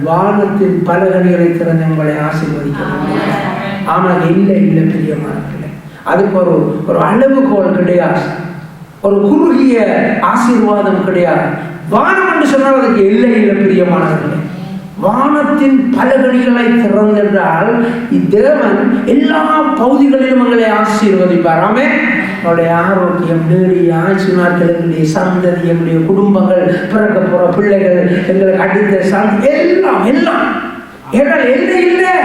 வானத்தின் பல கனிகளை திறந்து உங்களை ஆசீர்வதிக்க. ஆனால் இல்லை பிரியமானவர்களே, அதுக்கு ஒரு அளவுகோல் கிடையாது, ஒரு குறுகிய ஆசீர்வாதம் கிடையாது. வானம் என்று சொன்னால் அதுக்கு இல்லை பிரியமானவர்களே. வானத்தின் பல கனிகளை திறந்தென்றால் தேவன் எல்லா பகுதிகளிலும் எங்களை ஆசீர்வதிப்பார். ஆமென். நம்முடைய ஆரோக்கியம், நீடிய ஆயுசு நாட்கள், எங்களுடைய சந்ததி, எங்களுடைய குடும்பங்கள், பிறக்க போற பிள்ளைகள், எங்களுக்கு அடுத்த சந்தி, எல்லாம் எல்லாம் எல்லை இல்லை.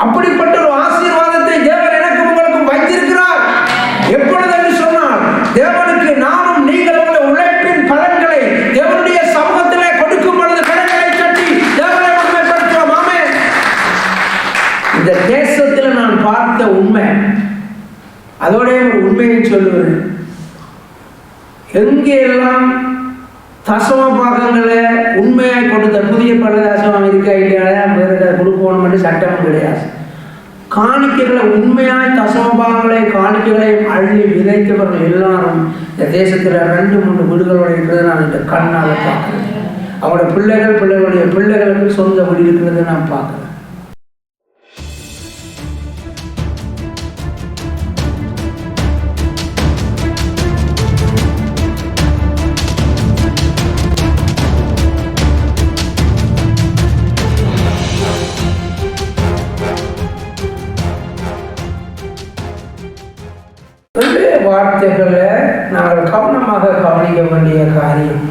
அப்படிப்பட்ட ஒரு ஆசீர்வாதத்தை தேவன் எனக்கு உங்களுக்கும் வைத்திருக்கிறார். எப்பொழுது என்று சொன்னால், தேவனுக்கு நானும் நீங்கள் உள்ள உழைப்பின் பலன்களை தேவனுடைய சமூகத்திலே கொடுக்கும் பொழுது கரங்களை கட்டி தேவனை மகிமைப்படுத்துவோம். ஆமென். இந்த தேசத்தில் நான் பார்த்த உண்மை, அதோட ஒரு உண்மையை சொல்லுவேன். எங்கெல்லாம் தசம பாகங்களை உண்மையாக கொடுத்த புதிய பரதாசம் இருக்கா இல்லையா கொடுக்கணும் என்று சட்டமும் கிடையாது. காணிக்கைகளை உண்மையாய் தசம பாகங்களை காணிக்கைகளை அள்ளி விதைத்தவர்கள் எல்லாரும் இந்த தேசத்தில் 2-3 வீடுகளோட இருக்கிறது நான் இந்த கண்ணால் பார்க்குறேன். அவங்களோட பிள்ளைகளுடைய பிள்ளைகளுக்கு சொந்த வீடு இருக்கிறது நான் பார்க்குறேன். வார்த்தைகளை நாங்கள் கவனமாக கவனிக்க வேண்டிய காரியம்,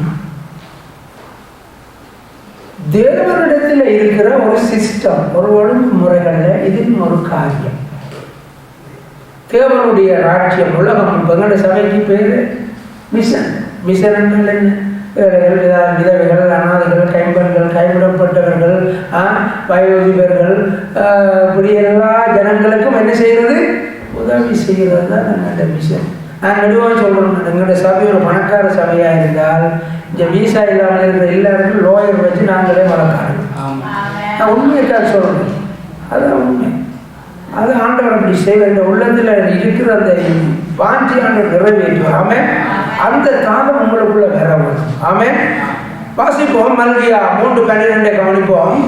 தேவனிடத்தில் இருக்கிற ஒரு சிஸ்டம், ஒரு ஒழுங்குமுறைகள்ல இதுன்னு ஒரு காரியம். தேவனுடைய ராஜ்யம் உலகம். எங்களுடைய சபைக்கு பேரு மிஷன். மிஷன் என்றால் என்ன? விதவைகள், அனாதைகள், கைம்பெண்கள், கைவிடப்பட்டவர்கள், வயோதிபர்கள், இப்படி எல்லா ஜனங்களுக்கும் என்ன செய்யறது? உதவி செய்கிறது தான் நம்மளோட மிஷன். நான் நடுவாக சொல்கிறோம், எங்களோட சபை ஒரு பணக்கார சபையாக இருந்தால் இந்த வீசா இல்லாமல் இருக்கிற எல்லாருக்கும் லோயர் வச்சு நாங்களே வளர்க்காரு. நான் உண்மையை சொல்கிறேன், அதுதான் உண்மை. அது ஆண்டவர் அப்படி செய்ய இந்த உள்ளத்தில் இருக்கிற அந்த வாஞ்சி ஆண்டவர் நிறைவேற்றுவார். ஆமென். அந்த தாகம் உங்களுக்குள்ள வரவும். ஆமென். வாசிப்போம் மல்கியா 3:12 கவனிப்போம்.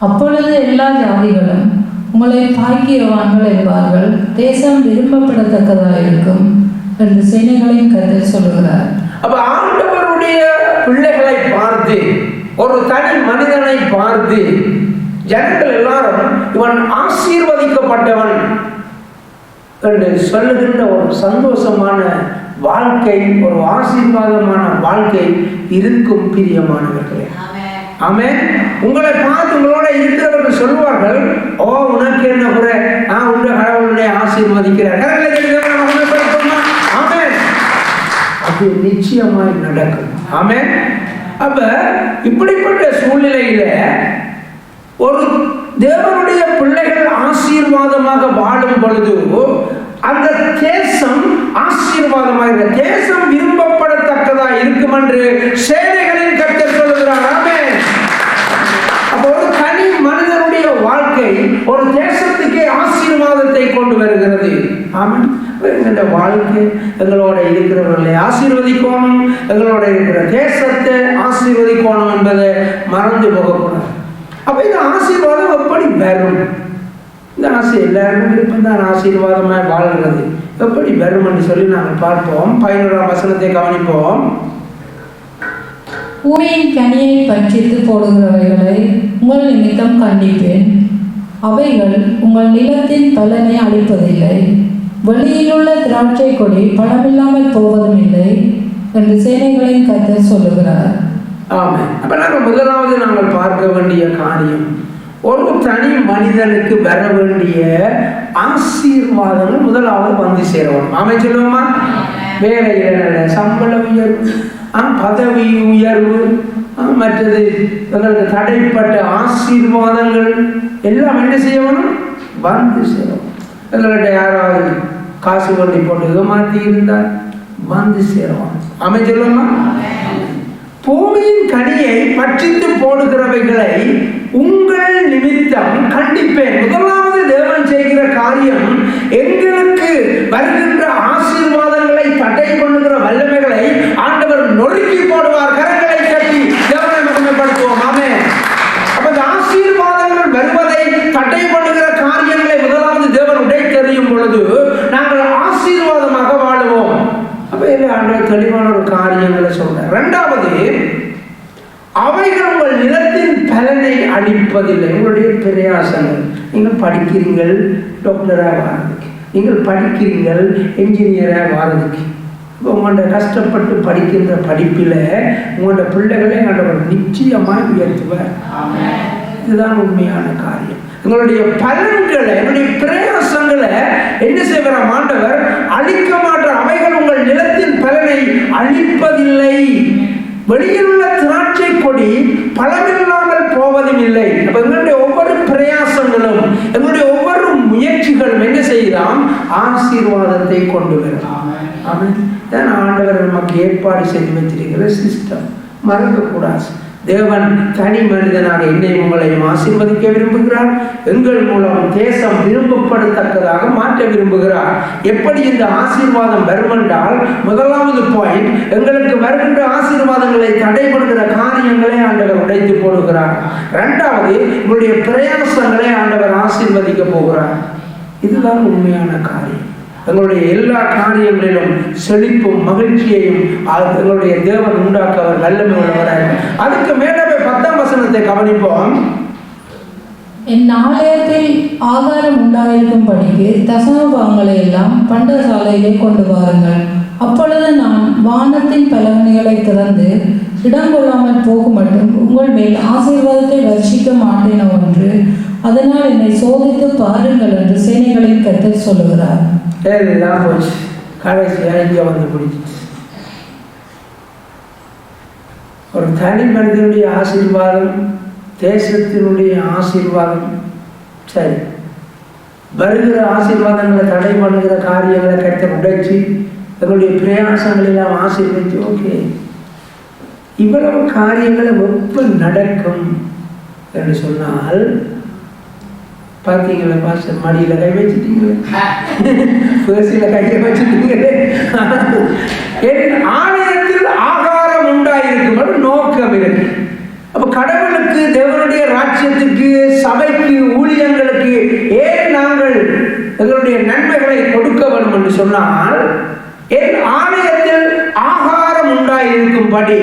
அப்பொழுது எல்லா ஜாதிகளும் உங்களை பாக்கியவான்கள் என்பார்கள், தேசம் விரும்பப்படத்தக்கதாயிருக்கும் என்று சேனைகளின் கர்த்தர் சொல்கிறார். அப்ப ஆண்டவருடைய பிள்ளைகளை பார்த்து, ஒரு தனி மனிதனை பார்த்து ஜனங்கள் எல்லாரும் இவன் ஆசீர்வதிக்கப்பட்டவன் என்று சொல்லுகின்ற ஒரு சந்தோஷமான வாழ்க்கை, ஒரு ஆசீர்வாதமான வாழ்க்கை இருக்கும் பிரியமானவர்களே. ஆமென். உங்களை பார்த்து உங்களோட இருக்கிறவர்கள் சொல்வார்கள், ஓ உனக்கு என்ன குறை, உங்க கடவுளை ஆசீர்வதிக்கிறார். ஆமென். அது நிச்சயமாய் நடக்கும். ஆமென். அப்ப இப்படிப்பட்ட சூழ்நிலையில ஒரு தேவனுடைய பிள்ளைகள் ஆசீர்வாதமாக வாழும் பொழுது அந்த தேசம் ஆசீர்வாதமாக, தேசம் விரும்பப்படத்தக்கதா இருக்கும் என்று சேனைகளின் கர்த்தர் சொல்லுகிறார். ஆமென். அப்போ ஒரு தனி மனிதனுடைய வாழ்க்கை ஒரு தேசத்துக்கே ஆசீர்வாதத்தை கொண்டு வருகிறது. ஆமென். எங்களோட வாழ்க்கை எங்களோட இருக்கிறவர்களை ஆசீர்வதிக்கணும், எங்களோட இருக்கிற தேசத்தை ஆசீர்வதிக்கணும் என்பதை மறந்து போகக்கூடாது. அப்ப இந்த ஆசீர்வாதம் எப்படி வரும்? இந்த ஆசை எல்லாருக்கும் விருப்பம்தான் ஆசீர்வாதமாக வாழ்கிறது. எப்படி வரும் என்று சொல்லி நாங்கள் பார்ப்போம். 11ஆம் வசனத்தை கவனிப்போம். பூமியின் கனியை பற்றித்து போடுகிறவைகளை உங்கள் நிமித்தம் கண்டிப்பேன், அவைகள் உங்கள் நிலத்தின் பலனை அளிப்பதில்லை, வெளியிலுள்ள திராட்சை கொடி பழமில்லாமல் போவதும் இல்லை என்று சேனைகளின் கர்த்தர் சொல்லுகிறார். ஆமென். அப்ப முதலாவது நாங்கள் பார்க்க வேண்டிய காரியம், ஒரு தனி மனிதனுக்கு வர வேண்டிய ஆசீர்வாதங்கள் முதலாவது வந்து சேரணும். ஆமென் சொல்லுவோமா? வேலையில சம்பள உயர்வு, பதவி உயர்வு, மற்றது எங்களுக்கு தடைப்பட்ட ஆசீர்வாதங்கள் எல்லாம் என்ன செய்யணும்? வந்து சேரணும். எங்கள்கிட்ட யாராவது காசு வண்டி போட்டு ஏமாற்றி இருந்தால் வந்து சேருவான். ஆமென் சொல்லுவோமா? பூமியின் கனியை பற்றித்து போடுகிறவைகளை உங்கள் நிமித்தம் கண்டிப்பேன். முதலாவது தேவன் செய்கிற காரியம், எங்களுக்கு வருகின்ற ஆசீர்வாதங்களை தடை பண்ணுகிற வல்லமைகளை ஆண்டவர் நொறுக்கி போடுவார். கரங்களை கட்டி தேவனை மகிமைப்படுத்துவோம். ஆமென். பொழுது நாங்கள் ஆசீர்வாதமாக வாழுவோம். அப்ப ஆண்டவர் தெளிவான ஒரு காரியங்களை சொல்றார். இரண்டாவது, அவைகள் உங்கள் நிலத்தின் பலனை அளிப்பதில்லை. உங்களுடைய பிரயாசங்கள், நீங்கள் படிக்கிறீங்கள் டாக்டராக வாரதுக்கு, நீங்கள் படிக்கிறீங்கள் என்ஜினியராக வாரதுக்கு, இப்போ உங்களோட கஷ்டப்பட்டு படிக்கின்ற படிப்பில் உங்களோட பிள்ளைகளை ஆண்டவர் நிச்சயமாக உயர்த்துவார். இதுதான் உண்மையான காரியம். எங்களுடைய பலன்களை, என்னுடைய பிரயாசங்களை என்ன செய்வார் ஆண்டவர்? அழிக்க மாட்டார். அவைகள் உங்கள் நிலத்தின் பலனை அழிப்பதில்லை. வெளியில் உள்ள திராட்சை கொடி பலமில்லாமல் போவதும் இல்லை. அப்ப எங்களுடைய ஒவ்வொரு பிரயாசங்களும், எங்களுடைய ஒவ்வொரு முயற்சிகளும் என்ன செய்யலாம்? ஆசீர்வாதத்தை கொண்டு வரலாம். தான் ஆண்டவர் நமக்கு ஏற்பாடு செய்து வச்சிருக்கிற சிஸ்டம் மறக்கக்கூடாது. தேவன் தனி மனிதனாக என்னை உங்களையும் ஆசீர்வதிக்க விரும்புகிறார். எங்கள் மூலம் தேசம் விரும்பப்படத்தக்கதாக மாற்ற விரும்புகிறார். எப்படி இந்த ஆசீர்வாதம் வரும் என்றால், முதலாவது பாயிண்ட், எங்களுக்கு வருகின்ற ஆசீர்வாதங்களை தடைபடுகிற காரியங்களை ஆண்டவர் உடைத்து போடுகிறார். இரண்டாவது, உங்களுடைய பிரயாசங்களை ஆண்டவர் ஆசீர்வதிக்க போகிறார். இதுதான் உண்மையான காரியம். எங்களுடைய எல்லா காரியங்களிலும் செழிப்பும் மகிழ்ச்சியையும் எங்களுடைய தேவன் உண்டாக்க அவர் வல்லமை உள்ளவராக. அதுக்கு மேலே 10ஆம் வசனத்தை கவனிப்போம். என் ஆலயத்தில் ஆகாரம் உண்டாயிருக்கும்படிக்கு தசமபாகங்களை எல்லாம் பண்டசாலையிலே கொண்டு வாருங்கள். அப்பொழுது நான் வானத்தின் பலகணிகளை திறந்து இடம் கொள்ளாமல் போகும் மட்டும் உங்கள் மேல் ஆசீர்வாதத்தை வர்ஷிக்க மாட்டேன் என்று, அதனால் என்னை சோதித்து பாருங்கள் என்று சேனைகளின் கர்த்தர் சொல்லுகிறார். எல்லாம் போச்சு. கடைசியாக இங்கே வந்து பிடிச்சிச்சு. ஒரு தனி மனிதனுடைய ஆசீர்வாதம், தேசத்தினுடைய ஆசீர்வாதம், சரி, வருகிற ஆசீர்வாதங்களை தடை பண்ணுகிற காரியங்களை கட்ட உடைச்சு எங்களுடைய பிரயாசங்களெல்லாம் ஆசீர்வதிச்சு, ஓகே, இவ்வளவு காரியங்களை எப்ப நடக்கும் என்று சொன்னால், பார்த்தீங்களா பாஸ்டர், மடியில் கை வச்சுட்டீங்களே, பேசியில் கையை வச்சுட்டீங்களே. என் ஆலயத்தில் ஆகாரம் உண்டாயிருக்கும் நோக்கம் இருக்கு. அப்ப கடவுளுக்கு, தேவனுடைய ராஜ்யத்துக்கு, சபைக்கு, ஊழியங்களுக்கு ஏன் நாங்கள் எங்களுடைய நன்மைகளை கொடுக்க வேண்டும் என்று சொன்னால், என் ஆலயத்தில் ஆகாரம் உண்டாயிருக்கும்படி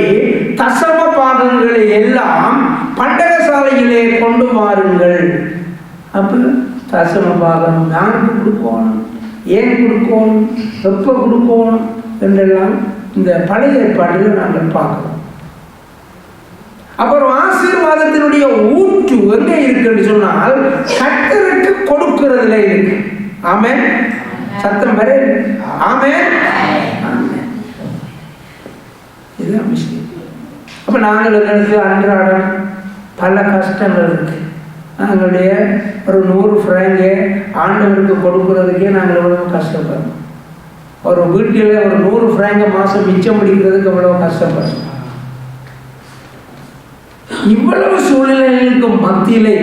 தசம பாகங்களை எல்லாம் பண்டகசாலையிலே கொண்டு வாருங்கள். அப்போ தசம பாகம் யாருக்கு கொடுக்கணும், ஏன் கொடுக்கணும், எப்போ கொடுக்கணும் என்றெல்லாம் இந்த பழைய ஏற்பாட்டில் நாங்கள் பார்க்கிறோம். அப்புறம் ஆசீர்வாதத்தினுடைய ஊற்று எங்கே இருக்குன்னு சொன்னால், கர்த்தருக்கு கொடுக்கிறதுல இருக்கு. ஆமென். சத்தம் வர ஆமென். இதுதான் விஷயம். அப்ப நாங்கள் எங்களுக்கு அன்றாடம் பல கஷ்டங்கள் இருக்கு. எங்களுடைய ஒரு 100 ஃப்ராங்கு ஆண்டவருக்கு கொடுக்கறதுக்கே நாங்கள் எவ்வளவு கஷ்டப்படுறோம். ஒரு வீட்டில் ஒரு 100 ஃப்ராங்கை மாதம் மிச்சம் முடிக்கிறதுக்கு எவ்வளவு கஷ்டப்படுறோம். இவ்வளவு சூழ்நிலைகளுக்கு மத்தியிலே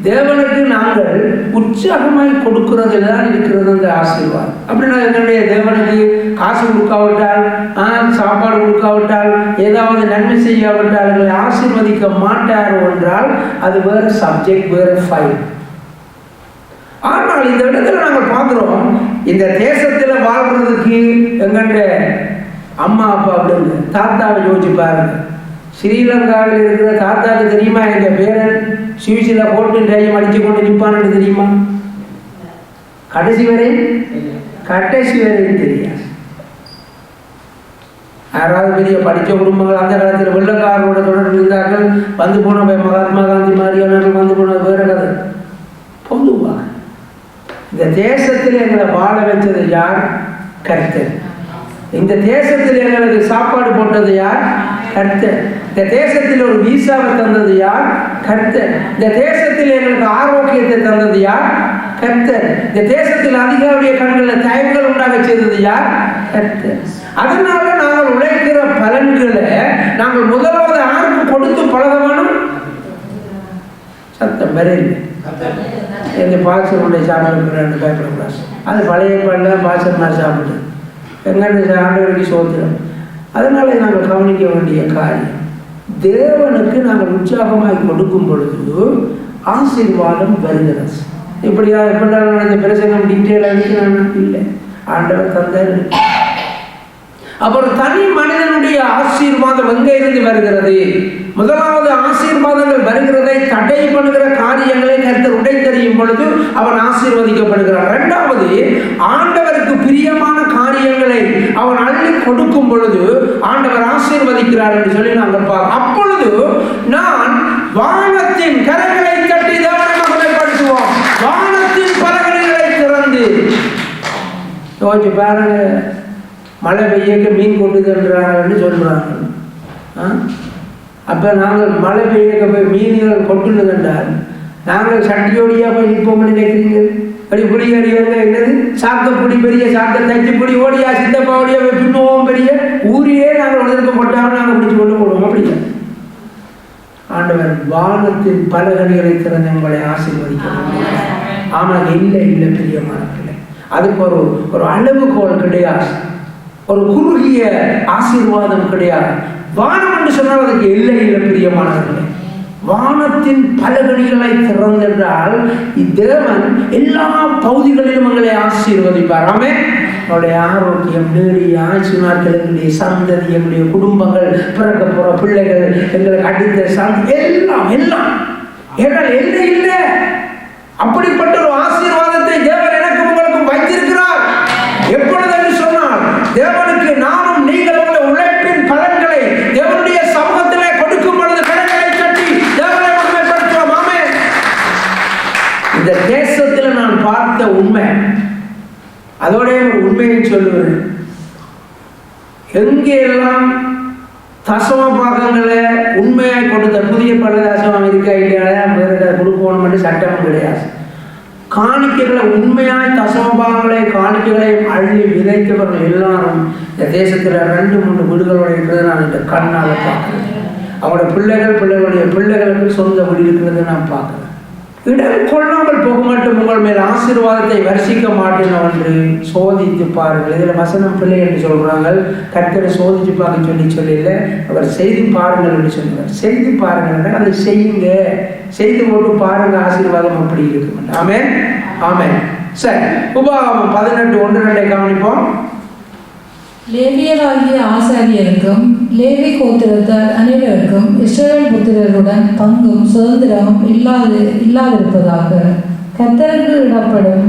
தேவனுக்கு நாங்கள் உற்சாகமாய் கொடுக்கிறதுல தான் இருக்கிறது அந்த ஆசீர்வாதம். அப்படின்னா என்னுடைய தேவனுக்கு காசு கொடுக்காவிட்டால், சாப்பாடு கொடுக்காவிட்டால், ஏதாவது நன்மை செய்யாவிட்டால் எங்களை ஆசீர்வதிக்க மாட்டார் என்றால் அது வேறு சப்ஜெக்ட், வேறு ஃபைல். ஆனால் இந்த இடத்துல நாங்கள் பார்க்குறோம், இந்த தேசத்தில் வாழ்றதுக்கு எங்கள்கிட்ட அம்மா அப்பா அப்படின்னு தாத்தாவை யோசிச்சு பாருங்க. ஸ்ரீலங்காவில் இருக்கிற தாத்தாவுக்கு தெரியுமா எங்கள் பேரன் சுவிசில் போட்டு டையம் அடித்து கொண்டு நிற்பான்னு தெரியுமா? கடைசி வரை தெரியாது. யாராவது பெரிய படித்த குடும்பங்கள் அந்த காலத்தில் வெள்ளக்காரோட தொடர்பு இருந்தார்கள், வந்து போன மகாத்மா காந்தி மாதிரியானவர்கள் வந்து போன வேற கதை. பொதுவாக இந்த தேசத்தில் எங்களை வாழ வச்சது யார்? கர்த்தர். இந்த தேசத்தில் எங்களுக்கு சாப்பாடு போட்டது யார்? கர்த்தர். இந்த தேசத்தில் ஒரு வீசாவை தந்தது யார்? கர்த்தர். இந்த தேசத்தில் எங்களுக்கு ஆரோக்கியத்தை தந்தது யார்? கர்த்தர். இந்த தேசத்தில் அதிகாரியுடைய கண்களில் தயவுகள் உண்டாக செய்தது யார்? கர்த்தர். அதனால நாங்கள் உழைக்கிற பலன்களை நாங்கள் முதலாவது யாருக்கு கொடுத்து பழக வேணும்? சத்தம் வரையில் இந்த பாசனுடைய சாப்பிட்டு பயப்படக்கூடாது. அது பழைய பாடல பாசன்மார் சாப்பிட்டு எங்களுடைய ஆண்டவருக்கு சோத்திரம். அதனால நாங்கள் கவனிக்க வேண்டிய காரியம், தேவனுக்கு நாங்கள் உற்சாகமாய் கொடுக்கும் பொழுது ஆசீர்வாதம் வருகிறது. இப்படியா எப்படினாலும் நினைச்ச பிரசங்கம் டீட்டெயிலாக இருக்கிறான்னா இல்லை, ஆண்டவர் தந்தார். அப்புறம் தனி மனிதனுடைய ஆசீர்வாதம் எங்கே இருந்து வருகிறது? முதலாவது ஆசீர்வாதங்கள் வருகிறதை தடை பண்ணுகிற காரியங்களை கர்த்தர் உடைத்தறியும் பொழுது அவன் ஆசீர்வதிக்கப்படுகிறான். இரண்டாவது, ஆண்டவருக்கு பிரியமான காரியங்களை அவன் அள்ளி கொடுக்கும் பொழுது ஆண்டவர் ஆசீர்வதிக்கிறார் என்று சொல்லி நாங்கள் பார்க்கிறோம். அப்பொழுது நான் வானத்தின் கரங்களை தட்டி தேவனை மகிமைப்படுத்துவோம். வானத்தின் பலகணிகளை திறந்து யோசிச்சு பாருங்க, மழை பெய்யக்க மீன் கொட்டுதுன்றாங்கன்னு சொல்றாங்க. அப்போ நாங்கள் மழை பெய்யக்க போய் மீன்கள் கொட்டுனதுன்றால் நாங்கள் சட்டியோடியா போய் நிற்போம்னு நினைக்கிறீங்க? அப்படி புடி அடிவாங்க என்னது சாக்கப்புடி, பெரிய சாக்க தச்சுப்பொடி ஓடியா சித்தப்பா ஓடியா போய் பின்னுவோம், பெரிய ஊரியே நாங்கள் உடலுக்கு போட்டாலும் நாங்கள் பிடிச்சி கொண்டு போடுவோம். அப்படியா? ஆண்டவர் வானத்தின் பலகணிகளை திறந்து உங்களை ஆசீர்வதிக்க. ஆனால் இல்லை இல்லை பிரியமானவர்களே, அதுக்கு ஒரு அளவுகோல் கிடையாது, ஒரு குறுகிய ஆசீர்வாதம் கிடையாது. வானம் என்று சொன்னால் அதுக்கு எல்லை இல்லை பிரியமானவர்களே. வானத்தின் பலகணிகளை திறந்தென்றால் தேவன் எல்லா பகுதிகளிலும் எங்களை ஆசீர்வதிப்பார். ஆமென். அவருடைய ஆரோக்கியம், நீடிய ஆயுசு நாட்கள், எங்களுடைய சந்ததி, எங்களுடைய குடும்பங்கள், பிறக்க போற பிள்ளைகள், எங்களுக்கு அடுத்த சந்தி, எல்லாம் எல்லாம் எல்லாம் எல்லை இல்லை. அப்படிப்பட்ட ஒரு ஆசீர்வாதத்தை தேவன் எனக்கு உங்களுக்கும் வைத்திருக்கிறார். எப்பொழுது என்று சொன்னால், தேவனுக்கு நானும் நீங்கள் உங்கள் உழைப்பின் பலன்களை தேவனுடைய சமூகத்திலே கொடுக்கும் பொழுது கரங்களை தட்டி தேவனை மகிமைப்படுத்துவோம். ஆமென். இந்த தேசத்தில் நான் பார்த்த உண்மை, அதோட ஒரு உண்மையை சொல்லுவேன். எங்கெல்லாம் தசம பாகங்களை உண்மையாய் கொடுத்த புதிய பலதாசம் இருக்கா இல்லையா கொடுக்கணும் என்று சட்டமும் கிடையாது. காணிக்கைகளை உண்மையாய் தசமபாகங்களை காணிக்கைகளையும் அள்ளி விதைத்தவர்கள் எல்லாரும் இந்த தேசத்தில் 2-3 வீடுகளோட இருக்கிறது நான் இந்த கண்ணால் பார்க்குறேன். அவங்களோட பிள்ளைகளுடைய பிள்ளைகளுக்கு சொந்த வீடு இருக்கிறது நான் பார்க்குறேன். இடம் கொள்ளாமல் போக மட்டும் உங்கள் மேல் ஆசீர்வாதத்தை வர்ஷிக்க மாட்டேன் என்று சோதித்து பாருங்கள். இதில் வசனம் பிள்ளை என்று சொல்கிறாங்க, கர்த்தரை சோதித்து பார்க்க சொல்லல, அவர் செய்து பாருங்கள் என்று சொல்லுவார். செய்து பாருங்கள், அதை செய்யுங்க, செய்து போட்டு பாருங்க, ஆசீர்வாதம் அப்படி இருக்கும். ஆமென் ஆமென். சரி, உபாகமம் 18:1-2 கவனிப்போம். லேவியராகிய ஆசாரியருக்கும் லேவி கோத்திரத்தார் அனைவருக்கும் இஸ்ரவேல் புத்திரருடன் பங்கும் சுதந்திரமும் இல்லாதிருப்பதாக. கர்த்தருக்கு இடப்படும்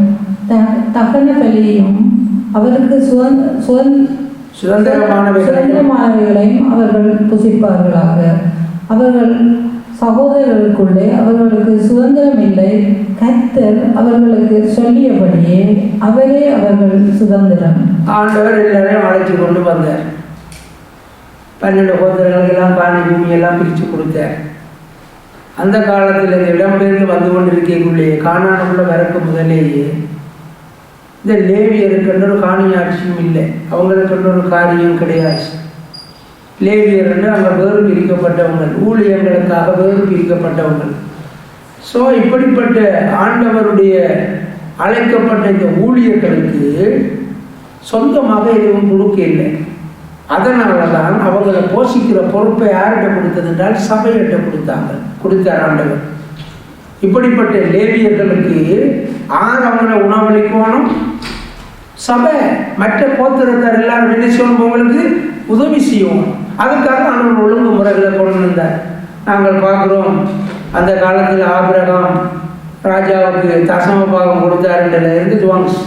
தகன பலியும் அவருக்கு சுதந்திரமானவைகளையும் அவர்கள் புசிப்பார்களாக. அவர்கள் சகோதரர்களுக்குள்ளே அவர்களுக்கு சுதந்திரம் இல்லை. கர்த்தர் அவர்களுக்கு சொல்லியபடியே அவரே அவர்கள் சுதந்திரம். ஆண்டவர் எல்லாரையும் அழைச்சி கொண்டு வந்தார். 12 கோத்திரங்களுக்கெல்லாம் காணி பூமியெல்லாம் பிரித்து கொடுத்தார். அந்த காலத்தில் இந்த இடம்பெயர்ந்து வந்து கொண்டிருக்கக்குள்ளே கானானுக்குள்ள வரக்கு முதலேயே இந்த லேவியருக்குன்ற ஒரு காணியாட்சியும் இல்லை, அவங்களுக்குன்ற ஒரு காரியம் கிடையாது. லேவியர் என்று அங்கே வேறு பிரிக்கப்பட்டவங்கள், ஊழியர்களுக்காக வேறு பிரிக்கப்பட்டவங்கள். ஸோ இப்படிப்பட்ட ஆண்டவருடைய அழைக்கப்பட்ட இந்த ஊழியர்களுக்கு சொந்தமாக எதுவும் கொடுக்க இல்லை. அதனால தான் அவங்களை போஷிக்கிற பொறுப்பை யார்கிட்ட கொடுத்தது என்றால் சபையிட்ட கொடுத்தார் ஆண்டவர். இப்படிப்பட்ட லேவியர்களுக்கு ஆறு அவங்களை உணவளிக்கணும், சபை மற்ற கோத்திரத்தார் எல்லாரும் என்ன செய்யணும், அவங்களுக்கு உதவி செய்யணும். அதுக்காக ஆண்டவர் ஒழுங்கு முறைகளை கொண்டு வந்தார். நாங்கள் பார்க்குறோம், அந்த காலத்தில் ஆபிரகாம் ராஜாவுக்கு தசமபாகம் கொடுத்தாருன்றதுல இருந்து துவங்ஸ்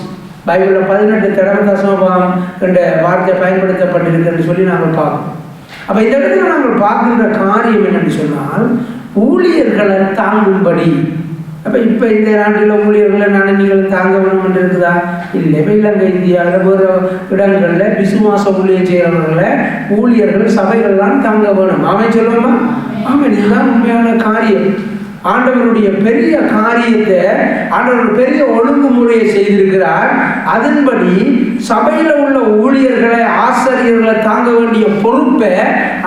பைபிளில் 18 தடவை தசமபாகம் என்ற வார்த்தை பயன்படுத்தப்பட்டிருக்குன்னு சொல்லி நாங்கள் பார்க்கணும். அப்போ இந்த இடத்துல நாங்கள் பார்க்கின்ற காரியம் என்னென்னு சொன்னால், ஊழியர்களை தாங்கும்படி. அப்போ இப்போ இந்த நாட்டில் ஊழியர்களை நனஞ்சிகளை தாங்க வேணும் என்று இருக்குதா? இல்லை. இப்போ இலங்கை, இந்தியாவில் வேறு இடங்களில் விசுவாச ஊழியர் செய்கிறவர்களை ஊழியர்கள் சபைகள்லாம் தாங்க வேணும். அவன் சொல்லுவோமா? ஆமாம், இதுதான் உண்மையான காரியம். ஆண்டவருடைய பெரிய காரியத்தை ஆண்டவர் பெரிய ஒழுங்குமுறையை செய்திருக்கிறார். அதன்படி சபையில் உள்ள ஊழியர்களை, ஆசிரியர்களை தாங்க வேண்டிய பொறுப்பை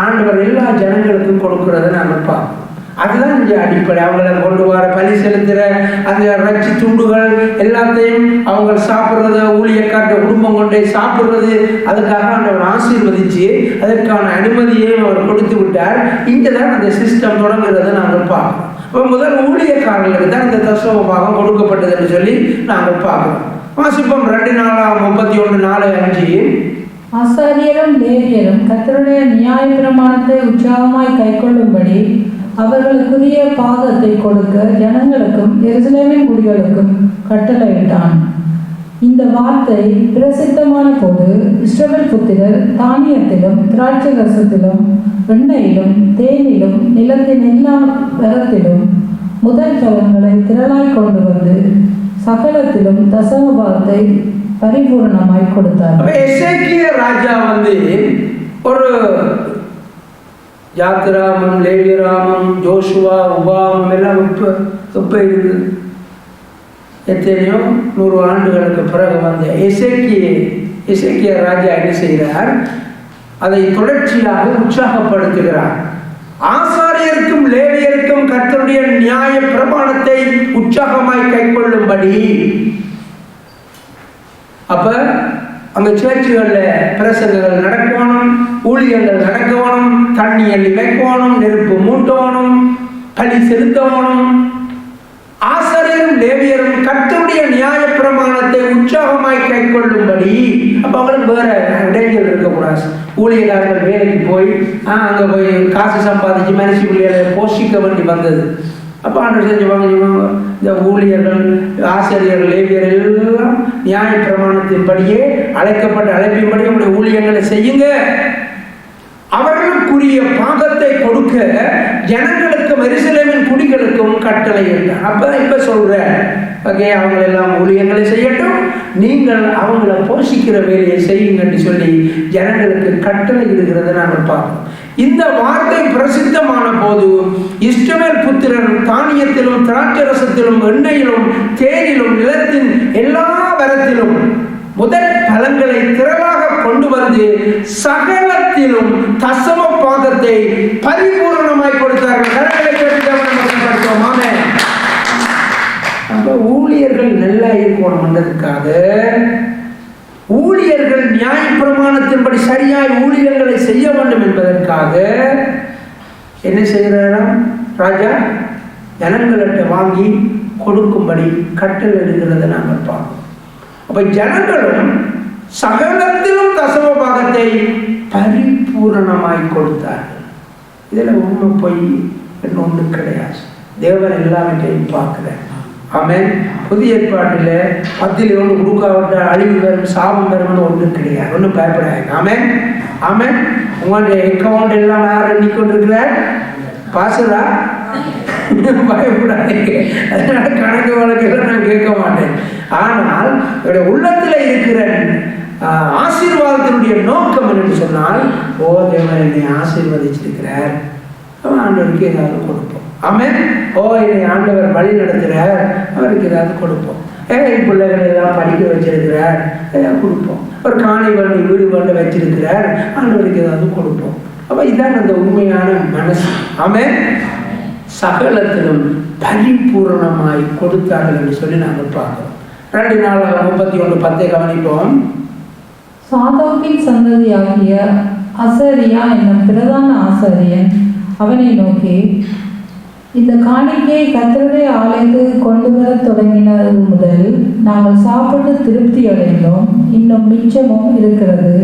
ஆண்டவர் எல்லா ஜனங்களுக்கும் கொடுக்கிறத நாங்கள் பார்ப்போம். அதுதான் இங்கே அடிப்படை. அவங்களை கொண்டு வர பலி செலுத்துகிற அந்த இறைச்சி துண்டுகள் எல்லாத்தையும் அவங்க சாப்பிட்றது, ஊழியக்காட்ட குடும்பம் கொண்டே சாப்பிட்றது, அதுக்காக ஆண்டவர் ஆசீர்வதித்து அதற்கான அனுமதியையும் அவர் கொடுத்து விட்டார். இங்கே தான் அந்த சிஸ்டம் தொடங்குறதை நாங்கள் பார்ப்போம். முதல் ஊழியக்காரர்களுக்கு தான் இந்த தசம பாகம் கொடுக்கப்பட்டது என்று சொல்லி நாங்கள் பார்க்கிறோம். வாசிப்போம் 2 நாளாகமம் 31:4-5. ஆசாரியரும் லேவியரும் கர்த்தருடைய நியாய பிரமாணத்தை உற்சாகமாய் கைக்கொள்ளும்படி அவர்களுக்குரிய பாகத்தை கொடுக்க ஜனங்களுக்கும் எருசலேமின் குடிகளுக்கும் கட்டளையிட்டான். இந்த வார்த்தை பிரசித்தமான போது இஸ்ரவேல் புத்திரர் தானியத்திலும் திராட்சை ரசத்திலும் எண்ணெயிலும் தேனிலும் நிலத்தின் எல்லா வரத்திலும் முதல் பலன்களை திரளாய் கொண்டு வந்து சகலத்திலும் தசமபாகத்தை பரிபூர்ணமாய் கொடுத்தார். எசேக்கியா ராஜா ஒரு யாத்திராமம், லேவியராமம், ஜோசுவா, உபாமம் எல்லாம் இப்ப இருக்குது. எத்தனையோ 100 ஆண்டுகளுக்கு பிறகு வந்த எசேக்கியா ராஜா என்ன செய்கிறார்? அதை தொடர்ச்சியாக உற்சாகப்படுத்துகிறார். ஆசாரியருக்கும் லேவியருக்கும் கர்த்தருடைய நியாய பிரமாணத்தை உற்சாகமாய் கைக்கொள்ளும்படி. அப்ப அங்க சேர்ச்சுகள்ல பிரசங்கங்கள் நடக்கணும், ஊழியர்கள் நடக்கணும், தண்ணி அள்ளி வைக்கணும், நெருப்பு மூட்டணும், பலி செலுத்தணும். ஆசாரியரும் லேவியரும் கர்த்தருடைய நியாய பிரமாணத்தை உற்சாகமாய் கைக்கொள்ளும்படி. அப்ப அவங்களுக்கு வேற இடைஞ்சல் இருக்கக்கூடாது. ஊழியர்கள் வேலைக்கு போய் அங்க போய் காசு சம்பாதிச்சு மனுஷி பிள்ளைகளை போஷிக்க வேண்டி வந்தது. அப்போ ஆண்டவர் செஞ்சுவாங்க, இந்த ஊழியர்கள், ஆசிரியர்கள், லேவியர்கள் எல்லாம் நியாய பிரமாணத்தின்படியே அழைக்கப்பட்ட அழைப்பின்படி உங்களுடைய ஊழியர்களை செய்யுங்க. அவர்களுக்குரிய பாகத்தை கொடுக்க ஜனங்களுக்கும் எருசலேமின் குடிகளுக்கும் கட்டளை இருந்தார். இப்ப சொல்ற அவங்க எல்லாம் ஊழியர்களை செய்யட்டும், நீங்கள் அவங்கள போஷிக்கிற வேலையை செய்யுங்கன்னு சொல்லி ஜனங்களுக்கு கட்டளை இடுகிறத நாங்கள் பார்ப்போம். இந்த வார்த்தை பிரசித்தமான போது இஸ்ரவேல் புத்திரர் தானியத்திலும் திராட்சை ரசத்திலும் எண்ணெயிலும் தேனிலும் நிலத்தின் எல்லா வரத்திலும் முதல் பலன்களை திரளாக கொண்டு வந்து சகலத்திலும் தசம பாகத்தை பரிபூர்ணமாய் கொடுத்தார்கள். ஊழியர்கள் நல்லா இருக்கணும்ன்றதுக்காக, ஊழியர்கள் நியாய பிரமாணத்தின்படி சரியாய் ஊழியர்களை செய்ய வேண்டும் என்பதற்காக என்ன செய்கிறாராம் ராஜா? ஜனங்கள்கிட்ட வாங்கி கொடுக்கும்படி கட்டளை இடுகிறத நாங்கள் பார்ப்போம். அப்ப ஜனங்களும் சகலத்திலும் தசம பாகத்தை பரிபூரணமாய் கொடுத்தார்கள். இதுல உண்மை பொய் என்று ஒன்று கிடையாது. தேவன் எல்லாவற்றையும் பார்க்கிறார். ஆமென். புதிய ஏற்பாட்டில் 10 ஒன்று கொடுக்காவிட்ட அழிவு வரும், சாபம் வரும்னு ஒன்றும் கிடையாது. ஒன்றும் பயப்படாது. ஆமென் ஆமென். உங்களுடைய அக்கௌண்ட் எல்லாம் யார் எண்ணிக்கொண்டிருக்கிறார்? பாசுரா பயப்படாதீங்க. அதனால கணக்கு வழக்கெல்லாம் நான் கேட்க மாட்டேன். ஆனால் உள்ளத்தில் இருக்கிற ஆசீர்வாதத்தினுடைய நோக்கம் என்று சொன்னால், தேவன் என்னை ஆசீர்வதிச்சிருக்கிறார், அவன் ஆண்டவருக்கு ஏதாவது கொடுப்போம். ஆமென். என்னை ஆண்டவர் வழி நடத்துகிறார், அவருக்கு ஏதாவது கொடுப்போம். என் பிள்ளைகளை எல்லாம் படிக்க வச்சிருக்கிறார், ஏதாவது கொடுப்போம். ஒரு காணி வண்டி வீடு வண்டி வச்சிருக்கிறார், ஆண்டவருக்கு ஏதாவது கொடுப்போம். அப்ப இதான் அந்த உண்மையான மனசு. ஆமென். சகலத்திலும் பரிபூர்ணமாய் கொடுத்தார்கள் என்று சொல்லி நாங்கள் பார்க்கிறோம். 2 நாளாகமம் 31:10 கவனிப்போம். சாதோக்கின் சந்ததியாகிய அசரியா என்னும் பிரதான ஆசாரியன் அவனை நோக்கி, இந்த காணிக்கையை கர்த்தருடைய ஆலயத்துக்கு கொண்டு வர தொடங்கினது முதல் நாங்கள் சாப்பிட்டு திருப்தி அடைந்தோம், இன்னும் மிச்சமும் இருக்கிறது.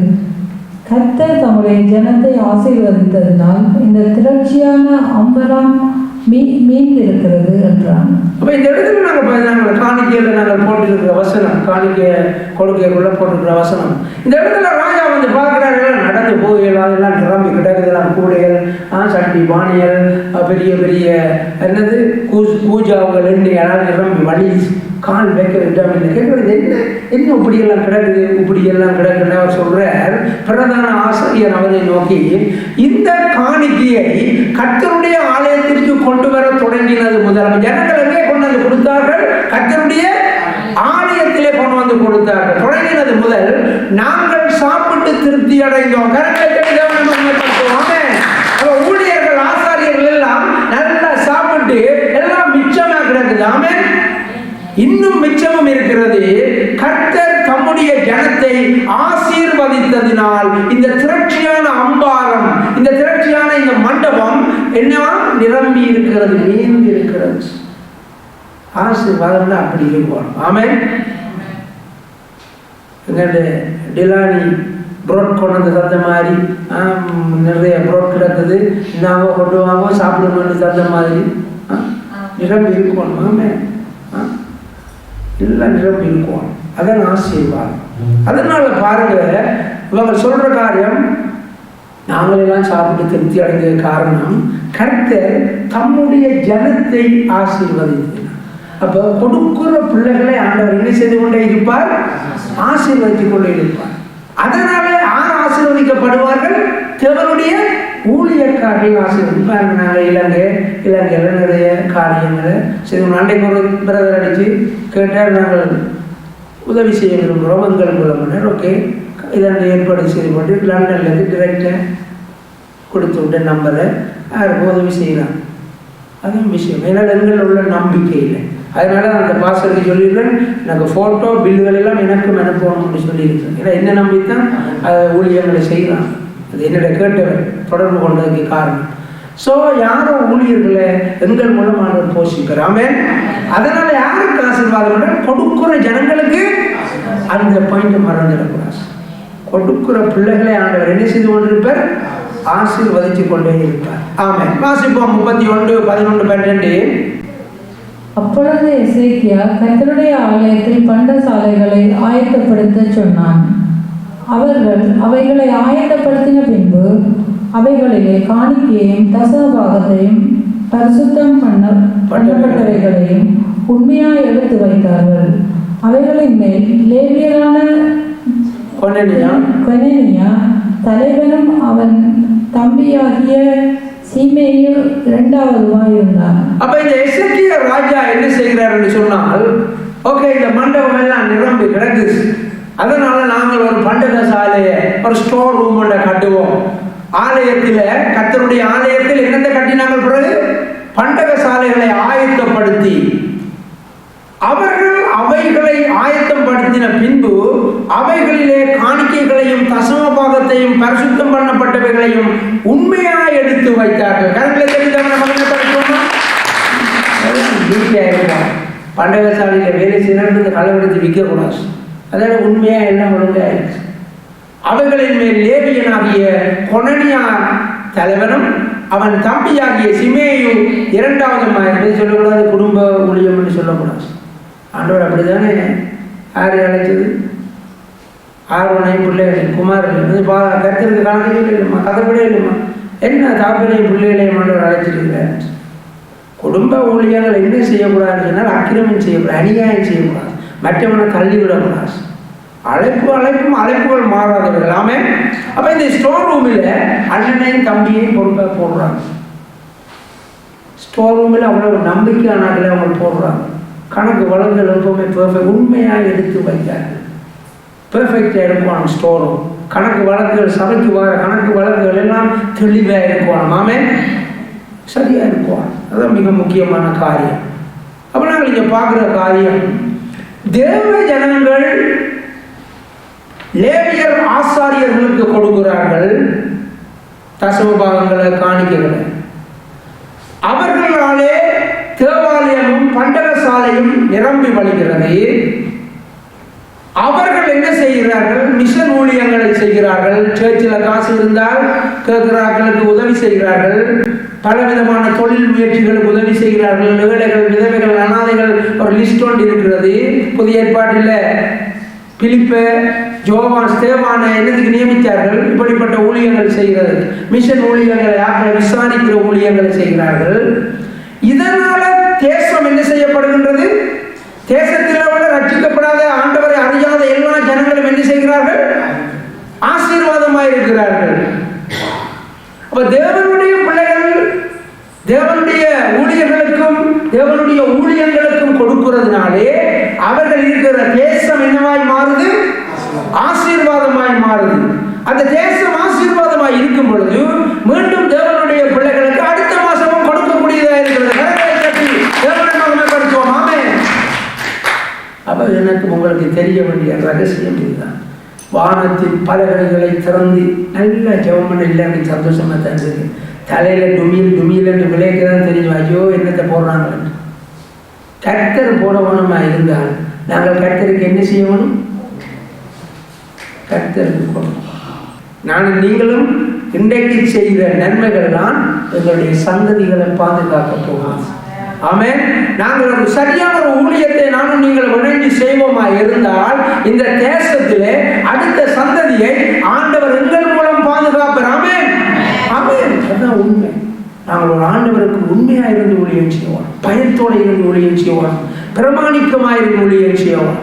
கர்த்தர் தம்முடைய ஜனத்தை ஆசீர்வதித்ததினால் இந்த திரட்சியான அம்பரம் மீந்திருக்கிறது என்றான். அப்ப இந்த இடத்துல நாங்கள் காணிக்கையில நாங்கள் போட்டிருக்கிற வசனம், காணிக்கை கொடுக்கைக்குள்ள போட்டிருக்கிற வசனம், இந்த இடத்துல ராஜா பார்க்கிறார்கள், நடந்து போகலாம், எல்லாம் நிரம்பி கிடக்குதெல்லாம், கூடைகள், சட்டி பானியல், பெரிய பெரிய என்னது பூஜாவுகள் யாராவது நிரம்பி வழி கால் வைக்க இடம் இல்லை. கேட்கறது என்ன இப்படியெல்லாம் கிடக்குது, இப்படியெல்லாம் கிடக்குன்னு அவர் சொல்றார். பிரதான ஆசிரியர் அவரை நோக்கி, இந்த காணிக்கையை கர்த்தருடைய ஆலயத்திற்கு கொண்டு வர தொடங்கினது முதல் ஜனங்களுக்கே கொண்டு வந்து கொடுத்தார்கள், கர்த்தருடைய ஆலயத்திலே கொண்டு வந்து கொடுத்தார்கள். தொடங்கினது முதல் நாங்கள் சாப்பிட்டு திருப்தி அடைந்தோம். ஊழியர்கள், ஆசாரியர்கள் எல்லாம் நல்லா சாப்பிட்டு எல்லாம் மிச்சமா கிடக்குது. ஆமென். இன்னும் மிச்சமும் இருக்கிறது. கர்த்தர் தம்முடைய ஜனத்தை ஆசீர்வதித்ததினால் இந்த திரட்சியான அம்பாரம், இந்த திரட்சியான இந்த மண்டபம் என்னவா நிரம்பி இருக்கிறது, நீந்தி இருக்கிறது. ஆசீர்வாதம் அப்படி இருக்கும். ஆமென். எங்களுடைய டிலானி புரோட் கொண்டு வந்து தந்த மாதிரி நிறைய புரோட் கிடக்குது, நாங்கள் கொண்டு வாங்க சாப்பிடுவோம்னு தந்த மாதிரி நிரம்பி இருக்கணும். ஆமென். எல்லாம் நிரம்பி இருக்கும். அதான் ஆசீர்வாதம். அதனால பாருங்க, இவங்க சொல்ற காரியம் நாங்களெல்லாம் சாப்பிட்டு திருப்தி அடைந்த காரணம் கர்த்தர் தம்முடைய ஜனத்தை ஆசீர்வதித்தார். அப்ப கொடுக்கிற பிள்ளைகளை ஆண்டவர் என்ன செய்து கொண்டே இருப்பார்? ஆசீர்வதித்துக் கொண்டே இருப்பார். அதனால யார் ஆசீர்வதிக்கப்படுவார்கள்? தேவனுடைய ஊழியக்காரர்கள் ஆசீர்வதிப்பாங்க. நாங்கள் இலங்கையில நிறைய காரியங்களை செய்து அன்றைக்கு ஒரு பிரதர் அடிச்சு கேட்டால் நாங்கள் உதவி செய்ய விரும்புகிறோம், எங்கள் மூலமாக ஓகே இதனை ஏற்பாடு செய்து கொண்டு லண்டன்லேருந்து டிரெக்டாக கொடுத்து விட்ட நம்பரை யாருக்கும் உதவி செய்யலாம். அதுவும் விஷயம். ஏன்னா எங்கள் உள்ள நம்பிக்கை இல்லை. அதனால அந்த பாஸ்டருக்கு சொல்லிடுறேன், எனக்கு ஃபோட்டோ பில்லுகள் எல்லாம் எனக்கும் அனுப்பணும்னு சொல்லியிருக்கேன். ஏன்னா என்ன நம்பித்தான் அதை ஊழியர்களை செய்யலாம். அது என்னோட கேட்டவர் தொடர்பு கொண்டதுக்கு காரணம். ஸோ யாரும் ஊழியர்களை எங்கள் மூலமாக போஷிக்கிறாமே. அதனால யாருக்கு ஆசீர்வாதம்? கொடுக்குற ஜனங்களுக்கு அந்த பாயிண்ட் மறந்துடக்கூடாது. கொடுக்குற பிள்ளைகளை ஆண்டவர் என்ன செய்து கொண்டிருப்பார்? ஆசீர்வதித்துக் கொண்டே இருப்பார். ஆமென். வாசிப்போம் 31:11-12. அப்பொழுது எசேக்கியா கர்த்தருடைய ஆலயத்தில் பண்டசாலைகளை ஆயத்தப்படுத்த சொன்னான். அவர்கள் அவைகளை ஆயத்தப்படுத்தின பின்பு அவைகளிலே காணிக்கையையும் தசமபாகத்தையும் பரிசுத்தம் பண்ணப்பட்டவைகளையும் உண்மையாய் எடுத்து வைத்தார்கள். அவைகளின் மேல் லேவியரான கொனேனியா தலைவனும் அவன் தம்பியாகிய சீமேயு இரண்டாவதுமாய் இருந்தான். அப்ப இந்த எசேக்கியா ராஜா என்ன செய்கிறார் என்று சொன்னால், ஓகே இந்த மண்டபம் எல்லாம் நிரம்பி கிடக்குது, அதனால நாங்கள் ஒரு பண்டக சாலையை ஒரு ஸ்டோர் ரூம் ஒன்றை கட்டுவோம். ஆலயத்தில் கர்த்தருடைய ஆலயத்தில் என்னத்தை கட்டினாங்கள்? பிறகு பண்டக சாலைகளை ஆயத்தப்படுத்தி அவர்கள் அவைகளை ஆயத்தப்படுத்தின பின்பு அவைகளிலே காணிக்கைகளையும் தசமபாகத்தையும் பரிசுத்தம் பண்ணப்பட்டவைகளையும் உண்மையாக எடுத்து வைத்தார்கள். கரங்களை பண்டக சாலையில வேலை செய்யறது களவெடுத்து விற்கக்கூடாது. அதாவது உண்மையா எல்லாம் ஒழுங்காயிருச்சு. அவைகளின் மேல் லேவியனாகிய கொனனியா தலைவனும் அவன் தம்பியாகிய சிமேயு இரண்டாவதுமாக சொல்லக்கூடாது. குடும்ப ஊழியம் என்று சொல்லக்கூடாது. ஆண்டவர் அப்படித்தானே யாரு அழைச்சது? ஆர்வனை பிள்ளைகளை குமாரர்கள் கருத்திற்கு காலத்திலே இல்லைம்மா, கதைப்படே இல்லைம்மா. என்ன தாப்பனையும் பிள்ளைகளையும் ஆண்டவர் அழைச்சிருக்கிறார். குடும்ப ஊழியர்கள் என்ன செய்யக்கூடாதுன்னு சொன்னால் அக்கிரமம் செய்யக்கூடாது, அநியாயம் செய்யக்கூடாது, மற்றவனை தள்ளிவிடக்கூடாது. அழைப்புகள் மாறாதவர்கள். ஆமே. அப்ப இந்த ஸ்டோர் ரூமில் அண்ணனையும் தம்பியையும் பொறுப்பாக போடுறாங்க. ஸ்டோர் ரூமில் அவ்வளவு நம்பிக்கையானாக்களை அவங்க போடுறாங்க. கணக்கு வளங்கள் எப்பவுமே பெர்ஃபெக்ட் உண்மையாக எடுத்து வைத்தார்கள். பெர்ஃபெக்டாக இருக்கும் ஸ்டோர் ரூம். கணக்கு வழக்குகள் சபைக்கு வர கணக்கு வழக்குகள் எல்லாம் தெளிவாக இருக்கும். ஆமே, சரியாக இருக்கும். அதுதான் மிக முக்கியமான காரியம். அப்போ நாங்கள் இங்கே பார்க்குற காரியம், தேவ ஜனங்கள் லேவியர் ஆசாரியர்களுக்கு கொடுக்கிறார்கள் தசமபாகங்களை, காணிக்கைகளை. அவர்களாலே தேவாலயமும் பண்டக சாலையும் நிரம்பி வழிகிறது. அவர்கள் என்ன செய்கிறார்கள்? மிஷன் ஊழியங்களை செய்கிறார்கள். சர்ச்சில் காசு இருந்தால் கேட்கிறார்களுக்கு உதவி செய்கிறார்கள். பலவிதமான தொழில் முயற்சிகளுக்கு உதவி செய்கிறார்கள். ஏழைகள், விதவைகள், அனாதைகள் ஒரு லிஸ்ட் ஒன்று இருக்கிறது. புதிய ஏற்பாட்டில் பிலிப்பு, ஜோவான், ஸ்தேவானை என்னதுக்கு நியமித்தார்கள்? இப்படிப்பட்ட ஊழியங்கள் செய்கிறது. மிஷன் ஊழியங்களை, யாரை விசாரிக்கிற ஊழியங்களை செய்கிறார்கள். இதனால தேசம் என்ன செய்யப்படுகின்றது? தேசத்தில் உள்ள ரட்சிக்கப்படாத, ஆண்டவரை அறியாத எல்லா ஜனங்களும் என்ன செய்கிறார்கள்? ஆசீர்வாதமாக இருக்கிறார்கள். அப்ப தேவனுடைய பிள்ளைகள் தேவனுடைய ஊழியர்களுக்கும் தேவனுடைய ஊழியங்களுக்கும் கொடுக்கிறதுனாலே அவர்கள் இருக்கிற தேசம் என்னவாய் மாறுது? ஆசீர்வாதமாய் மாறுது. அந்த தேசம் ஆசீர்வாதமாய் இருக்கும் பொழுது மீண்டும் தேவனுடைய பிள்ளைகளுக்கு அடுத்த மாசமும் கொடுக்கக்கூடியதாக இருக்கிறது. தேவனை மகிமைப்படுத்துவோம். ஆமென். அப்ப எனக்கு உங்களுக்கு தெரிய வேண்டிய ரகசியம் இதுதான். வானத்தின் பலகைகளை திறந்து நல்ல ஜெபம் இல்லைன்னு சந்தோஷமா தந்தது. தலையில் டுமியில் என்று விளைக்கிறதான் தெரியும். ஐயோ என்னத்தை போடுறாங்க. கர்த்தர் போடவனமா இருந்தால் நாங்கள் கர்த்தருக்கு என்ன செய்யணும்? கர்த்தருக்கு போடணும். நானும் நீங்களும் இன்றைக்கு செய்த நன்மைகள் தான் எங்களுடைய சந்ததிகளை பாதுகாக்க போகிறோம். ஆமென். நாங்கள் ஒரு சரியான ஒரு ஊழியத்தை நானும் நீங்கள் இணைந்து செய்வோமா இருந்தால் இந்த தேசத்திலே அடுத்த சந்ததியை ஆண்டவர் எங்கள் மூலம் பாதுகாப்பார். ஆமென். ஆமென். அதுதான் உண்மை. நாங்கள் ஒரு ஆண்டவருக்கு உண்மையாக இருந்து ஊழியம் செய்வோம், பயத்தோடு இருந்து ஊழியம் செய்வோம், பிரமாணிக்கமாக இருந்து ஊழியம் செய்வோம்.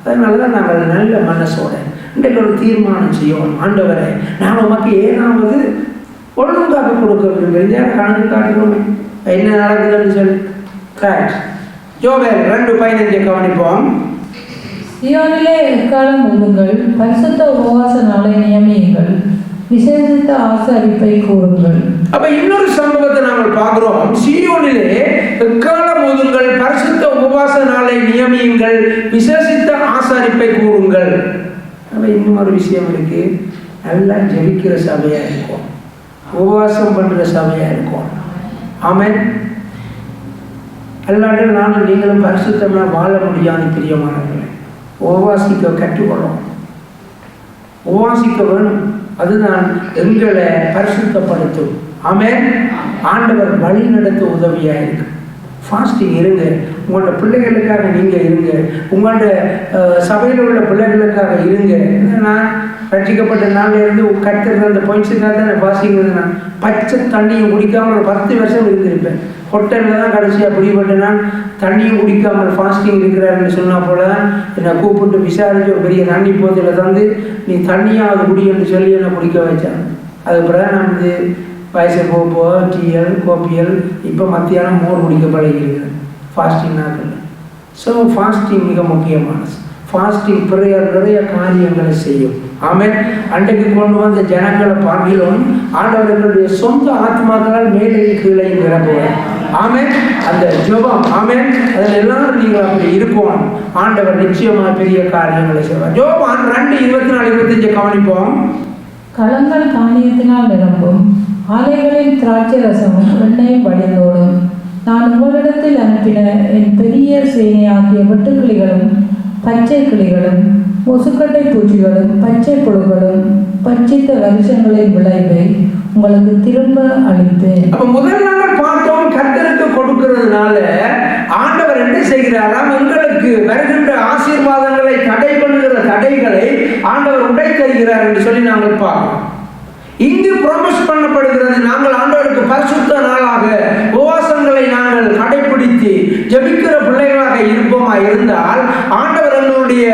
அதனால தான் நாங்கள் நல்ல மனசோட இன்றைக்கு ஒரு தீர்மானம் செய்வோம். ஆண்டவரை நான் உமக்கு ஏதாவது ஒழுங்காக கொடுக்க விரும்புகிறேன், கணக்கு காட்டுறோமே என்ன நடக்குதுன்னு சொல்லி. யோவேல் 2:15 கவனிப்போம். சீயோனிலே எக்காலம் ஊதுங்கள், பரிசுத்த உபவாச நாளை நியமியுங்கள், விசேஷித்த ஆசரிப்பை கூறுங்கள். அப்ப இன்னொரு சம்பவத்தை நாங்கள் பார்க்கிறோம். சீயோனிலே எக்காலம் ஊதுங்கள், பரிசுத்த உபவாச நாளை நியமியுங்கள், விசேஷித்த ஆசரிப்பை கூறுங்கள். அப்ப இன்னும் ஒரு விஷயம் இருக்கு. நல்லா ஜெபிக்கிற சபையா இருக்கும், உபவாசம் பண்ற சபையா இருக்கும். ஆமென். அல்லாண்டு நானும் நீங்களும் பரிசுத்தமாக வாழ முடியாது. பிரியமானவர்களே, உபவாசிக்க கற்றுக்கொள்ளும், உபவாசிக்க வேணும். அதுதான் எங்களை பரிசுத்தப்படுத்தும். ஆமென். ஆண்டவர் வழி நடத்த உதவியாக இருக்கு. ஃபாஸ்டிங் இருங்க, உங்களோட பிள்ளைகளுக்காக நீங்கள் இருங்க, உங்களோட சபையில் உள்ள பிள்ளைகளுக்காக இருங்க. நான் ரட்சிக்கப்பட்ட நாளிலிருந்து கற்றுக்கிற அந்த பாயிண்ட்ஸுக்காக தான் நான் ஃபாஸ்டிங் இருந்தேன். பச்சை தண்ணியும் குடிக்காமல் ஒரு 10 வருஷம் இருந்திருப்பேன். ஹோட்டலில் தான் கடைசியாக பிடிபட்டு நான் தண்ணியும் குடிக்காமல் ஃபாஸ்டிங் இருக்கிறாருன்னு சொன்னால் போல என்னை கூப்பிட்டு விசாரித்து ஒரு பெரிய தண்ணி போதில் தந்து நீ தண்ணியாவது குடின்னு சொல்லி என்னை குடிக்க வச்சாங்க. அதுக்கப்புறம் நான் வந்து வயசு போக டீயல் கோப்பியல் இப்போ மத்தியானம் மோர் குடிக்க பழகிருக்கேன் ஃபாஸ்டிங் நாட்கள். ஸோ ஃபாஸ்டிங் மிக முக்கியமானது. ஃபாஸ்டிங் நிறைய காரியங்களை செய்யும். ஆமென். அன்றைக்கு கொண்டு வந்த ஜனங்களை பார்க்கிலும் ஆண்டவர்களுடைய சொந்த ஆத்மாக்களால் மேலே கீழே நிரப்புவார். ஆமென். அந்த ஜெபம், ஆமென், அதில் எல்லாரும் நீங்கள் அப்படி இருக்கணும். ஆண்டவர் நிச்சயமாக பெரிய காரியங்களை செய்வார். யோவான் 2:24-25 கவனிப்போம். களங்கள் தானியத்தினால் நிரம்பும், ஆலைகளின் திராட்சை ரசமும் எண்ணெயும் வடிந்தோடும். நான் உங்களிடத்தில் அனுப்பின என் பெரிய சேனையாகிய வெட்டுக்கிளிகளும் பச்சை கிளிகளும் முசுக்கட்டை பூச்சிகளும் பச்சை புழுகளும் பட்சித்த வருஷங்களின் விளைவை உங்களுக்கு திரும்ப அளிப்பேன். அப்ப முதல் நாள் பார்த்தோம், கர்த்தருக்கு கொடுக்கிறதுனால ஆண்டவர் என்ன செய்கிறாராம்? எங்களுக்கு வருகின்ற ஆசீர்வாதங்களை தடை பண்ணுகிற தடைகளை ஆண்டவர் உடை தருகிறார் என்று சொல்லி நாங்கள் பார்க்கிறோம். இங்கு ப்ராமிஸ் பண்ணப்படுகிறது, நாங்கள் ஆண்டவருக்கு பரிசுத்த நாளாக உபவாசங்களை நாங்கள் கடைபிடித்து ஜெபிக்கிற பிள்ளைகளாக இருப்போமா இருந்தால் ஆண்டவர் எங்களுடைய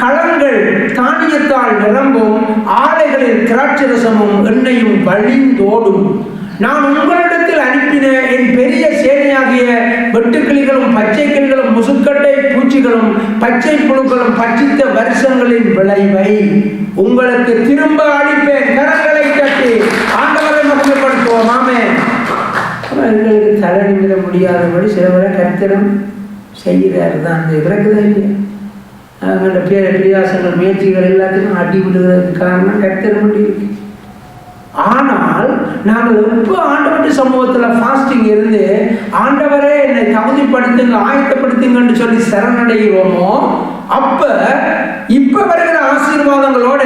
களங்கள் தானியத்தால் நிரம்பும், ஆலைகளில் திராட்சரசமும் எண்ணெயும் வழிந்தோடும். நான் உங்களிடத்தில் அனுப்பின என் பெரிய சேனையாகிய வெட்டுக்கிளிகளும் பச்சை கிளிகளும் முசுக்கட்டை பூச்சிகளும் பச்சை புழுக்களும் பட்சித்த வருஷங்களின் விளைவை உங்களுக்கு திரும்ப அளிப்பேன். கரங்களை கட்டி ஆண்டவரை மகிமைப்படுத்துவோம். ஆமென். எங்களுக்கு தலை நிமிட முடியாதபடி சிலவரை கர்த்தரும் செய்கிறாரு தான். அந்த இறக்குதா இல்லையா? அவங்களோட பிரியாசங்கள் முயற்சிகள் எல்லாத்துக்கும் அடி விடுகிறதுக்கு காரணம் கர்த்தர் மட்டும் இருக்கு. ஆனால் நாங்கள் எப்போ ஆண்டவருடைய சமூகத்தில் ஃபாஸ்டிங் இருந்து ஆண்டவரே என்னை தகுதிப்படுத்துங்க ஆயத்தப்படுத்துங்கன்னு சொல்லி சரணடைகிறோமோ அப்ப இப்ப வருகிற ஆசீர்வாதங்களோட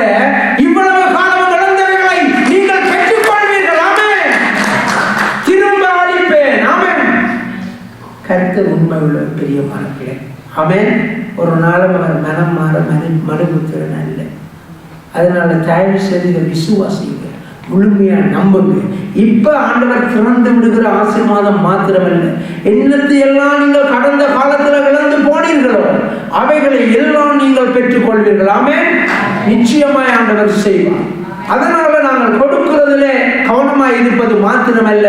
இவ்வளவு காலம் இழந்தவைகளை நீங்கள் பெற்றுக்கொள்வீர்கள். ஆமென். திரும்ப அளிப்பேன். ஆமென். கர்த்தர் உண்மை உள்ள பிரியமான பிள்ளை. ஆமென். ஒரு நாளும் அவர் மனம் மாற மறுபுத்திரன் அல்ல. அதனால தயவு செய்து இதை விசுவாசிங்க, முழுமையா நம்புங்க. இப்ப ஆண்டவர் திறந்து விடுகிற ஆசீர்வாதம் மாத்திரமல்ல, என்னத்தை எல்லாம் நீங்கள் கடந்த காலத்துல இழந்து போனீர்களோ அவைகளை எல்லாம் நீங்கள் பெற்றுக் கொள்வீர்கள். ஆமென். நிச்சயமாய் ஆண்டவர் செய்வார். அதனால நாங்கள் கொடுக்கிறதிலே கவனமாய் இருப்பது மாத்திரமல்ல,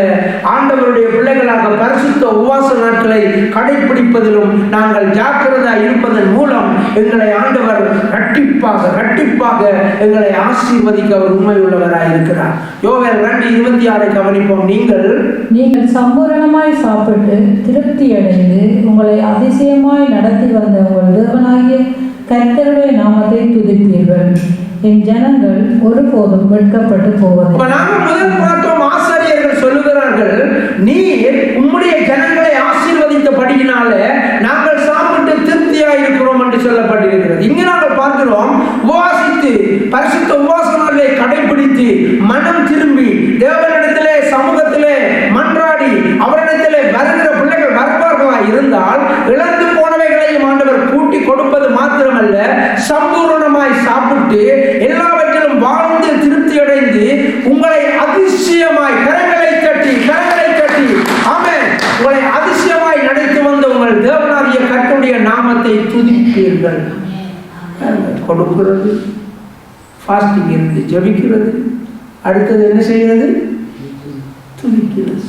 ஆண்டவருடைய பிள்ளைகளாக பரிசுத்த உபவாச நாட்களை கடைபிடிப்பதிலும் நாங்கள் ஜாக்கிரதையாக இருப்பதன் மூலம் எங்களை ஆண்டவர் இரட்டிப்பாக எங்களை ஆசீர்வதிக்க அவர் உண்மை உள்ளவராய் இருக்கிறார். யோவேல் 2:26 கவனிப்போம். நீங்கள் சம்பூரணமாய் சாப்பிட்டு திருப்தி அடைந்து உங்களை அதிசயமாய் நடத்தி வந்த உங்கள் தேவனாகிய கர்த்தருடைய நாமத்தை துதிப்பீர்கள். என் ஜனங்கள் ஒருபோதும் வெட்கப்பட்டு போவதில்லை. நாங்கள் முதல் பார்த்தோம், ஆசாரியர்கள் சொல்லுகிறார்கள் சொல்லுகிறார்கள், நீர் உம்முடைய ஜனங்களை ஆசீர்வதித்தபடியினால நாங்கள் சாப்பிட்டு திருப்தியாக இருக்கிறோம் என்று சொல்லப்பட்டிருக்கிறது. இங்கே நாங்கள் பார்க்கிறோம், உபவாசித்து பரிசுத்த உபவாச நாளை கடைபிடித்து மனம் திரும்பி தேவனிடத்திலே சமூகத்திலே மன்றாடி அவரிடத்திலே வருகிற பிள்ளைகள் வருவார்களா இருந்தால் இழந்து போனவைகளையும் ஆண்டவர் கூட்டி கொடுப்பது மாத்திரமல்ல, சம்பூர்ணமாய் சாப்பிட்டு எல்லாவற்றிலும் வாழ்ந்து திருப்தி அடைந்து உங்களை அதிசயமாய் கரங்களை தட்டி ஆமென், உங்களை அதிசயமாய் நடத்தி வந்த உங்கள் தேவனாகிய கர்த்தருடைய நாமத்தை துதிப்பீர்கள். கொடுக்கிறது, ஃபாஸ்டிங் இருந்து ஜெபிக்கிறது, அடுத்தது என்ன செய்கிறது? துதிக்கிறது.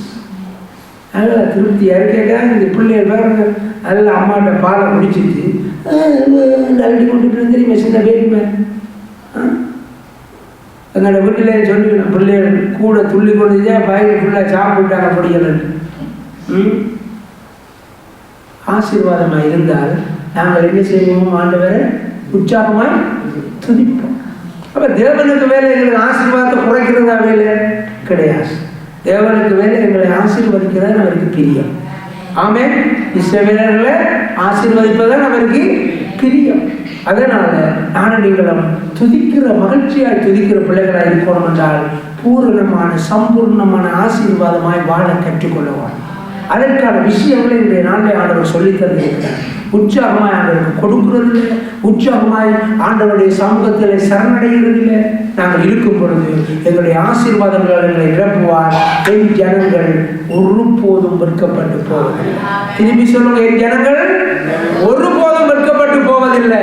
நல்ல திருப்தியாக கேட்க இந்த பிள்ளைகள் வேறு நல்ல அம்மாட்ட பாலை குடிச்சிட்டு அள்ளி கொண்டு தெரியுமா சின்ன பேபிமே. எங்களோட வீட்டில் சொல்லிக்கணும், பிள்ளைகள் கூட துள்ளி கொண்டுதே பயிர் ஃபுல்லாக சாப்பிட்டாங்க படிக்கலன்னு. ஆசீர்வாதமாக இருந்தால் நாங்கள் என்ன செய்வோம்? ஆண்டவரை உற்சாகமாய் துதிப்போம். அப்போ தேவனுக்கு வேலை எங்களுக்கு ஆசீர்வாதத்தை குறைக்கிறதா வேலை கிடையாது. தேவனுக்கு வேலை எங்களை ஆசீர்வதிக்கிறது அவருக்கு பிரியம். ஆமென். இஸ்ரவேலர்களை ஆசீர்வதிப்பதுதான் அவருக்கு பிரியம். அதனால நானும் நீங்களும் துதிக்கிற மகிழ்ச்சியாய் துதிக்கிற பிள்ளைகளாய் இருக்கணும் என்றால் பூரணமான சம்பூர்ணமான ஆசீர்வாதமாய் வாழ கற்றுக்கொள்ளுவார். அதற்கான விஷயங்களை இன்றைய நாளில் ஆண்டவர் சொல்லித் தந்திருக்கிறார். உற்சாகமாய் ஆண்டவருக்கு கொடுக்கிறதில்லை, உற்சாகமாய் ஆண்டவருடைய சமூகத்தில் சரணடைகிறதில்லை. நாங்கள் இருக்கும் பொழுது எங்களுடைய ஆசீர்வாதங்கள் எங்களை நிரப்புவார். என் ஜனங்கள் ஒருபோதும் வெட்கப்பட்டு போவதில்லை. திரும்பி சொல்லுங்க, என் ஜனங்கள் ஒருபோதும் வெட்கப்பட்டு போவதில்லை.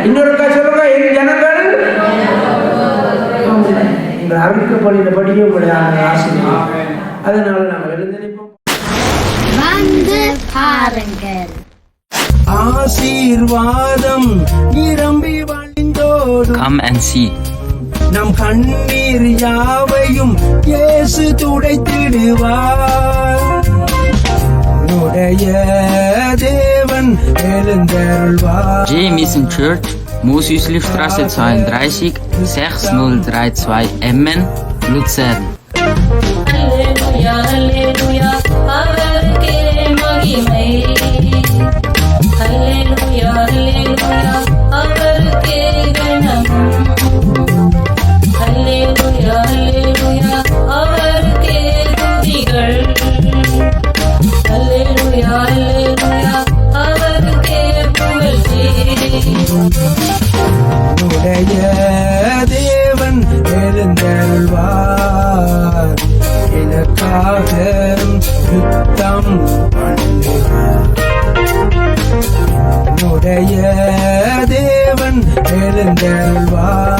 இன்னொருக்கா சொல்லுங்க, என் ஜனங்கள் நீங்கள் அறுக்கப்படினபடியே உங்களை ஆசீர்வாதம். அதனால நாங்கள் எழுந்திருப்போம். ஆசீர்வாதம் நிரம்பி வழிந்தோடும். Come and see. நம் கண்ணீர் யாவையும் இயேசு துடைத்திடுவார். உடைய தேவன் எழுந்தருள்வார். J Mission Church, Mosüslistraße 32, 6032 Emmen, Luzern. Halleluja, Halleluja, அவருக்கே மகிமை. Halleluja, Halleluja, அவருக்கே கனம். Halleluja, Halleluja, அவருக்கே துதிகள். Halleluja, Halleluja, அவருக்கே புகழ்ச்சி. உடைய தேவன் எழுந்தருள்வார். எனக்காக யுத்தம் பண்ணுவார். உடைய தேவன் எழுந்தருள்வார்.